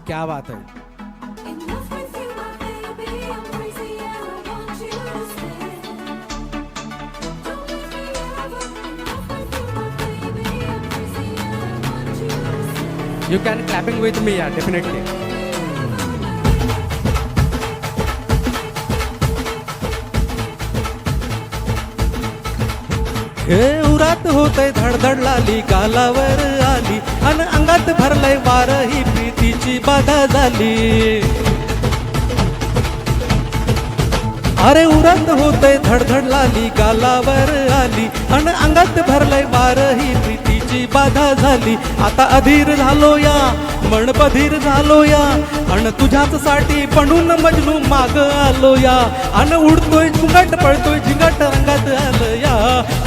क्या बात है. In love with you, my baby, I'm crazy and I want you to stay. Don't leave me ever. In love with you, my baby, I'm crazy and I want you to stay. You can clapping with me, yeah, definitely. हे उरात होतय धडधड लाली गालावर आली अन अंगात भरलंय वार ही प्रीतीची बाधा झाली. अरे उरात होतय धडधड लाली गालावर आली अन अंगात भरलंय वार ही प्रीतीची बाधा झाली. आता अधीर झालो या मन बधीर झालो या अन तुझ्याच साठी बनून मजनू माग आलो या अन उडतोय झिंगाट पळतोय झिंगाट रंगात आलं या.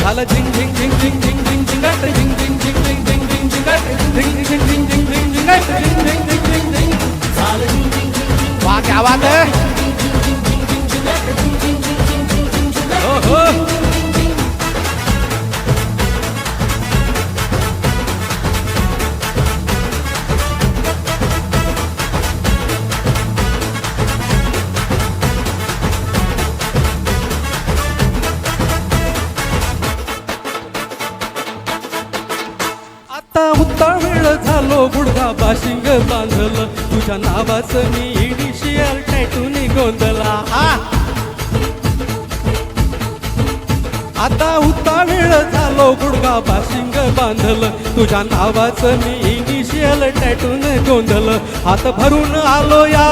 झालं झिंग झिंग झिंग झिंग झिंग झिंग झिंगाट झिंग झिंग झिंग झिंग झिंग झिंग झिंगाट झिंग झिंग झिंग झिंग झिंग झिंग झिंगाट झिंग झिंग झिंग झिंग झिंग. झालं झिंग झिंग झिंग. वाह क्या बात है. हो हो. आता उत्तावेळ झालो गुडघा बाशिंग बांधलं तुझ्या नावाचं मी इनिशियल टॅटून गोंधला. आता उत्तावेळ झालो गुडघा बाशिंग बांधलं तुझ्या नावाचं मी इनिशियल टॅटून गोंधलं. हात भरून आलो या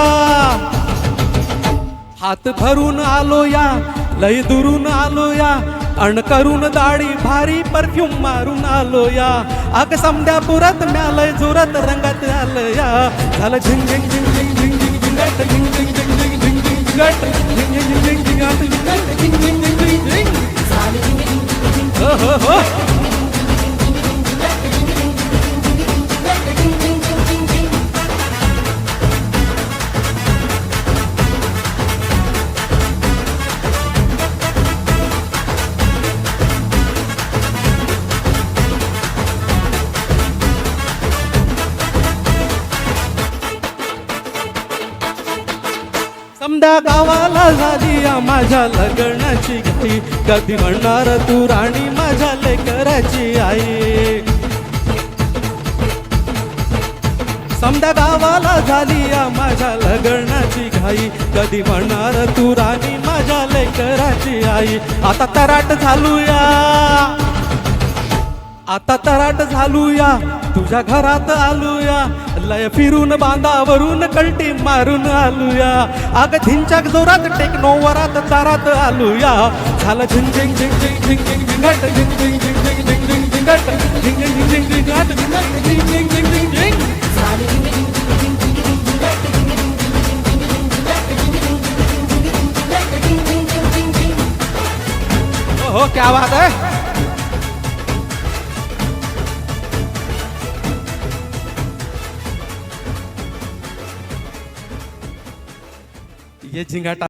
हात भरून आलो या लय दुरून आलो या अण करून दाढी भारी परफ्यूम मारून आलो या. अग समध्यापुरात म्यालय जोरात रंगात आलं या. झालं झिंग झिंग झिंग झिंग झिंग झिंग झिंगाट झिंग झिंग झिंग झिंग झिंग झिंग झिंगाट झिंग झिंग झिंग झिंग झिंगाट झिंग झिंग झिंग झिंग झिंग झिंग. हो हो हो. समद्या गावाला झाली या माझ्या लग्नाची घाई कधी म्हणणार तू राणी माझ्या लेकराची आई. समद्या गावाला झाली या माझ्या लग्नाची घाई कधी म्हणणार तू राणी माझ्या लेकराची आई. आता तराट झालूया आता तराट झालूया तुझ्या घरात आलूया लय फिरून बांधावरून कलटी मारून आलूया. अग झिंचाक जोरात टेक्नो वरात दारात आलूया. झालं झिंग झिंग झिंग झिंग झिंग झिंग झिंगाट झिंग झिंग झिंग झिंग झिंग झिंग झिंगाट झिंग झिंग झिंग झिंग झिंगाट झिंग झिंग झिंग झिंग झिंग झिंग. हो क्या बात है. ये झिंगाटा